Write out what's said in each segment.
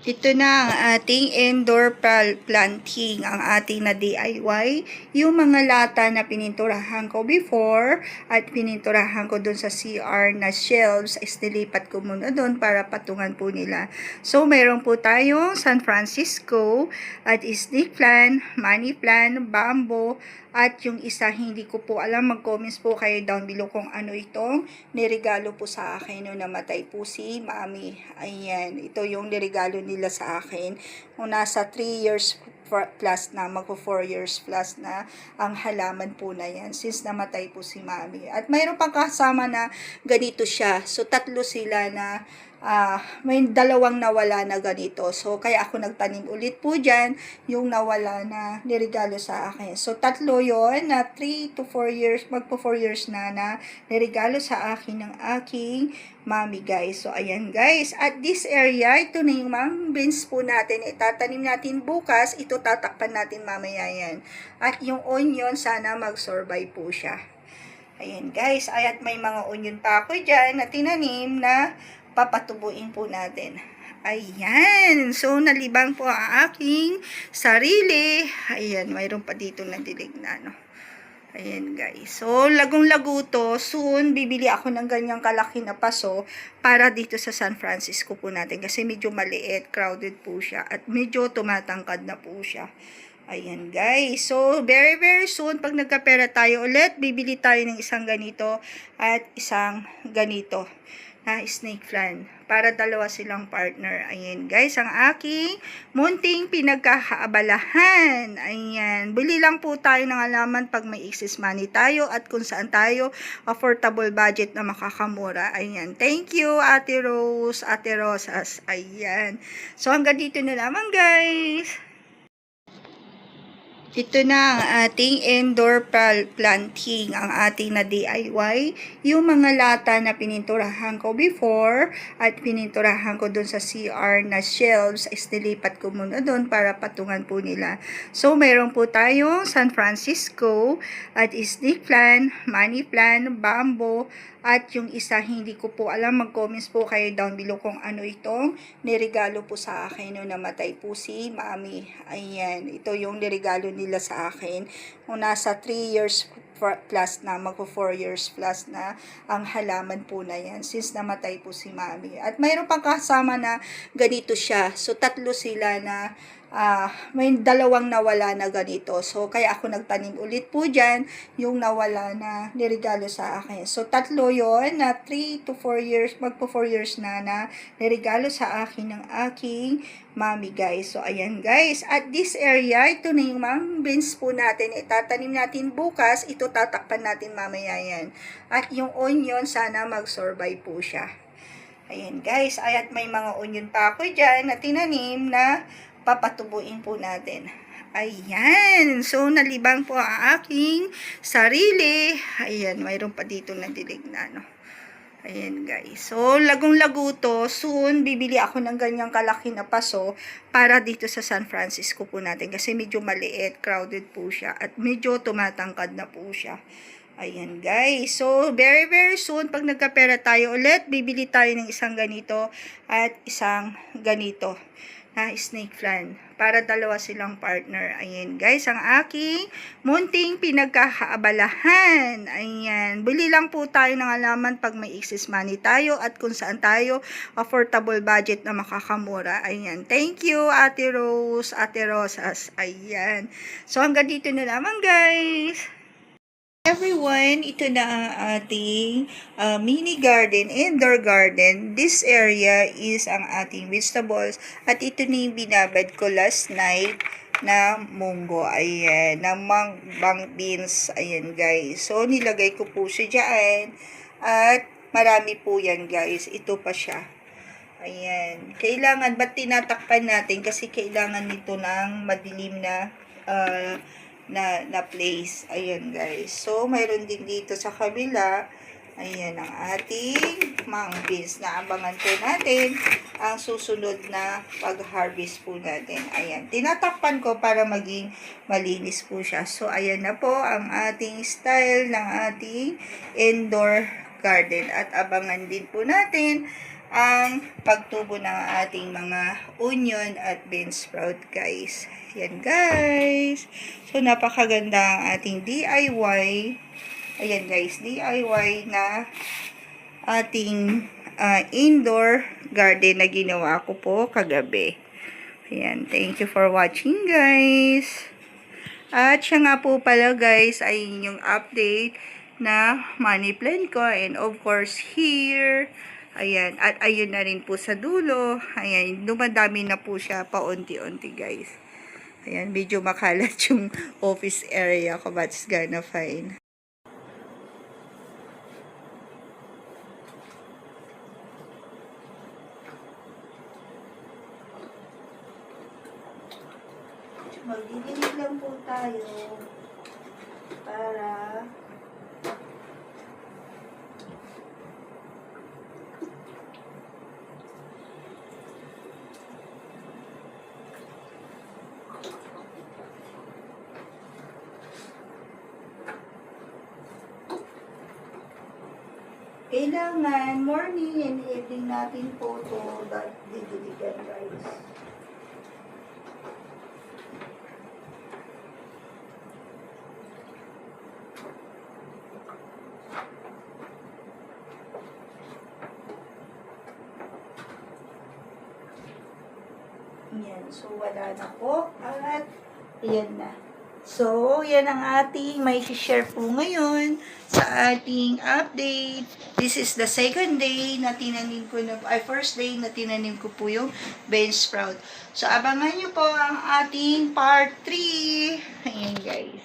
Ito na ang ating indoor planting, ang ating na DIY. Yung mga lata na pininturahan ko before at pininturahan ko dun sa CR na shelves, is nilipat ko muna dun para patungan po nila. So, meron po tayong San Francisco at snake plant, money plant, bamboo, at yung isa hindi ko po alam, mag-comments po kayo down below kung ano itong nirigalo po sa akin nung namatay po si Mami. Ayan, ito yung nirigalo nila sa akin. Kung nasa 3 years plus na, magpo 4 years plus na ang halaman po na yan since namatay po si Mami. At mayroon pang kasama na ganito siya. So, tatlo sila na may dalawang nawala na ganito. So, kaya ako nagtanim ulit po dyan, yung nawala na nirigalo sa akin. So, tatlo yon na 3 to 4 years, magpo 4 years na nirigalo sa akin ng aking Mami, guys. So, ayan, guys. At this area, ito na yung mga beans po natin. Itatanim natin bukas. Ito tatakpan natin mamaya yan. At yung onion, sana mag-survive po siya. Ayan, guys. At may mga onion pa ako dyan na tinanim na papatubuin po natin. Ayan. So, nalibang po ang aking sarili. Ayan, mayroon pa dito na dilig na, no? Ayan, guys. So, lagong-lago to. Soon, bibili ako ng ganyang kalaki na paso para dito sa San Francisco po natin. Kasi medyo maliit, crowded po siya. At medyo tumatangkad na po siya. Ayan, guys. So, very, very soon, pag nagkapera tayo ulit, bibili tayo ng isang ganito at isang ganito na snake plant. Para dalawa silang partner. Ayan, guys. Ang aking munting pinagkakaabalahan. Ayan. Bili lang po tayo ng alaman pag may excess money tayo at kung saan tayo affordable budget na makakamura. Ayan. Thank you, Ate Rose, Ate Rosas. Ayan. So, hanggang dito na lamang, guys. Ito na ang ating indoor planting, ang ating na DIY. Yung mga lata na pininturahan ko before at pininturahan ko dun sa CR na shelves, is nilipat ko muna dun para patungan po nila. So, meron po tayong San Francisco at snake plant, money plant, bamboo, at yung isa hindi ko po alam, mag-comments po kayo down below kung ano itong nirigalo po sa akin nung namatay po si Mami. Ayan, ito yung nirigalo nila sa akin. Kung nasa 3 years plus na, magpo 4 years plus na ang halaman po na yan since namatay po si Mami. At mayroon pang kasama na ganito siya. So, tatlo sila na may dalawang nawala na ganito. So, kaya ako nagtanim ulit po dyan, yung nawala na nirigalo sa akin. So, tatlo yon na 3 to 4 years, magpo 4 years na nirigalo sa akin ng aking Mami, guys. So, ayan, guys. At this area, ito na yung mga beans po natin. Itatanim natin bukas. Ito tatakpan natin mamaya yan. At yung onion, sana mag-survive po siya. Ayan, guys. At may mga onion pa ako dyan na tinanim na papatubuin po natin. Ayan. So, nalibang po ang aking sarili. Ayan, mayroon pa dito na dilig na, no? Ayan, guys. So, lagong-lago to. Soon, bibili ako ng ganyang kalaki na paso para dito sa San Francisco po natin. Kasi medyo maliit, crowded po siya. At medyo tumatangkad na po siya. Ayan, guys. So, very, very soon, pag nagkapera tayo ulit, bibili tayo ng isang ganito at isang ganito na snake plant. Para dalawa silang partner. Ayan, guys. Ang aking munting pinagkakaabalahan. Ayan. Bili lang po tayo ng alaman pag may excess money tayo at kung saan tayo affordable budget na makakamura. Ayan. Thank you, Ate Rose, Ate Rosas. Ayan. So, hanggang dito na lamang, guys. Everyone, ito na ang ating mini garden, indoor garden. This area is ang ating vegetables at ito na yung binabad ko last night na munggo. Ayan, na bang beans. Ayan, guys. So, nilagay ko po siya dyan at marami po yan, guys. Ito pa siya. Ayan. Kailangan, ba't tinatakpan natin? Kasi kailangan nito ng madilim na na place. Ayan, guys. So, mayroon din dito sa kabila. Ayan ang ating mang beans na abangan po natin ang susunod na pag-harvest po natin. Ayan. Tinatakpan ko para maging malinis po siya. So, ayan na po ang ating style ng ating indoor garden. At abangan din po natin ang pagtubo ng ating mga onion at bean sprout, guys. Ayan, guys. So, napakaganda ang ating DIY. Ayan, guys, DIY na ating indoor garden na ginawa ko po kagabi. Ayan, thank you for watching, guys. At siya nga po pala, guys, ay yung update na money plant ko. And of course, here, ayan, at ayun na rin po sa dulo. Ayan, dumadami na po siya paunti-unti, guys. Ayan, medyo makalat yung office area ko, but it's gonna fine. Magdidinig lang po tayo para kailangan morning and evening natin po ito didiligan, guys. Yan. So, wala na po. At, yan na. So, yan ang ating may share po ngayon sa ating update. This is the second day na tinanim ko na, first day na tinanim ko po yung bean sprout. So, abangan nyo po ang ating part 3. Ayan, guys.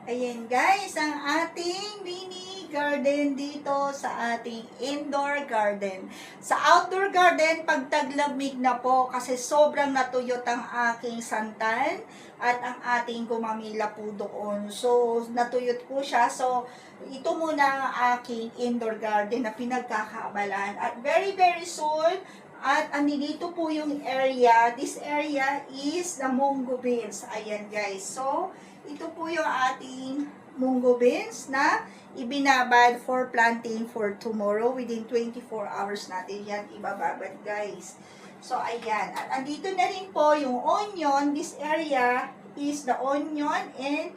Ayan, guys, ang ating mini garden dito sa ating indoor garden. Sa outdoor garden, pag taglamig na po kasi sobrang natuyot ang aking santan at ang ating gumamila po doon. So, natuyot po siya. So, ito muna ang aking indoor garden na pinagkakaabalahan. At very, very soon, at andito po yung area. This area is the mungo beans. Ayan, guys. So, ito po yung ating mungo beans na ibinabad for planting for tomorrow. Within 24 hours natin yan ibababad, guys. So, ayan. At andito na rin po yung onion. This area is the onion and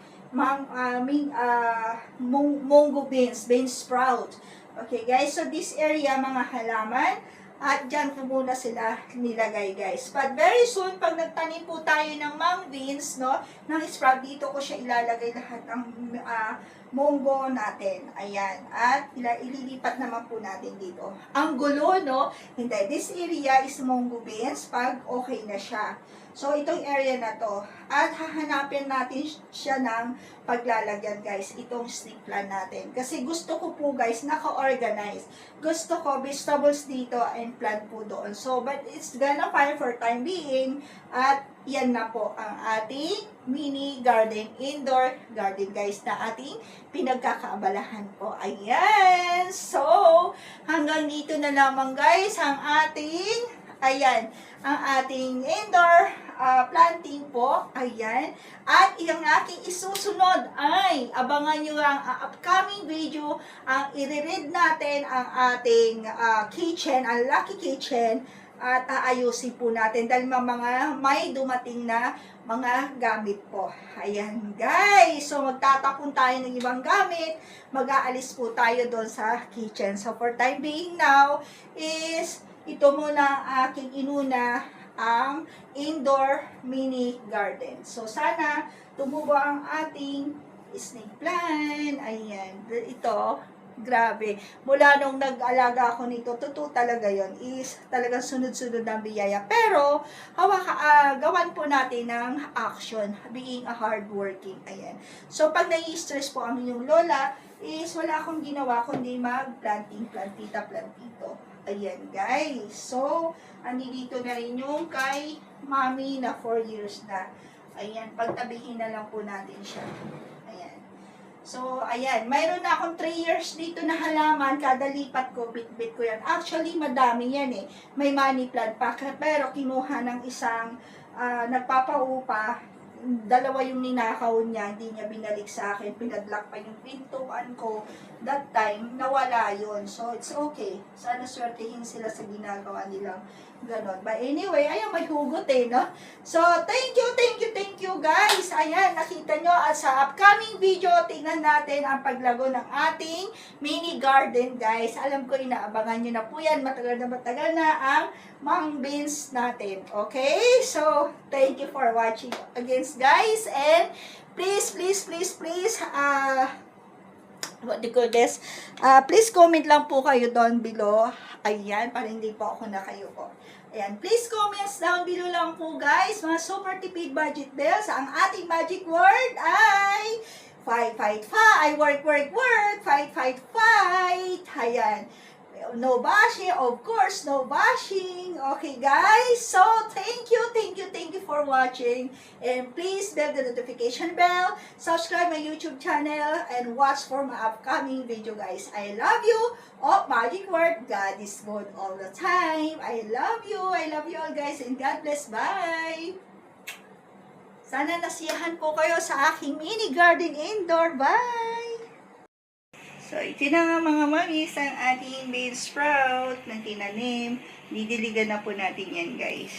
mungo beans, bean sprout. Okay, guys. So, this area, mga halaman, at dyan po muna sila nilagay, guys. But very soon, pag nagtanim po tayo ng mung beans, no, ng sprout, dito ko siya ilalagay lahat ng munggo natin. Ayan. At ililipat naman po natin dito. Ang gulo, no? Hindi. This area is munggo beans pag okay na siya. So, itong area na to. At hahanapin natin siya ng paglalagyan, guys. Itong snake plant natin. Kasi gusto ko po, guys, naka-organize. Gusto ko vegetables dito and plant po doon. So, but it's gonna fine for time being. At yan na po ang ating mini garden, indoor garden, guys, na ating pinagkakaabalahan po. Ayan! So, hanggang dito na lamang, guys, ang ating, ayan, ang ating indoor planting po. Ayan. At yung aking isusunod ay abangan nyo ang upcoming video. Ang i-read natin ang ating kitchen, ang Lucky Kitchen. At aayusin po natin dahil mga may dumating na mga gamit po. Ayan, guys. So, magtatapon tayo ng ibang gamit. Mag-aalis po tayo doon sa kitchen. So, for time being now is ito muna ang aking inuna, ang indoor mini garden. So, sana tumubo ang ating snake plant. Ayan. Ito, grabe. Mula nung nag-alaga ako nito, totoo talaga yon is talagang sunod-sunod ang biyaya. Pero, gawan po natin ng action, being a hardworking. Ayan. So, pag nai-stress po ang inyong lola, is wala akong ginawa kundi mag-planting, plantita, plantito. Ayan, guys. So, andito na rin yung kay mami na 4 years na. Ayan, pagtabihin na lang po natin siya. Ayan. So, ayan. Mayroon na akong 3 years dito na halaman. Kada lipat ko, bit-bit ko yan. Actually, madami yan eh. May money plant pa. Pero, kinuha ng isang nagpapaupa. 2 yung ninakaw niya. Hindi niya binalik sa akin. Pinaglock pa yung pintuan ko. that time, nawala yon. So, it's okay. Sana swertihin sila sa ginagawa nilang ganon. But anyway, ayan, may hugot no? So, thank you guys. Ayan, nakita nyo sa upcoming video, tingnan natin ang paglago ng ating mini garden, guys. Alam ko, inaabangan nyo na po yan. Matagal na ang mang beans natin. Okay? So, thank you for watching again, guys. And, please, what do you call this? Please comment lang po kayo down below. Ayan, para hindi po ako nakayuko. Ayan, please comments down below lang po, guys. Mga super tipid budget bills. Ang ating magic word ay fight. Work. Fight. Ayan. No bashing, of course, no bashing. Okay, guys? So, thank you for watching. And please bell the notification bell, subscribe my YouTube channel, and watch for my upcoming video, guys. I love you. Oh, magic word, God is good all the time. I love you all, guys, and God bless. Bye! Sana nasiyahan po kayo sa aking mini garden indoor. Bye! So, ito na nga mga mamis, ang ating bean sprout na tinanim. Didiligan na po natin yan, guys.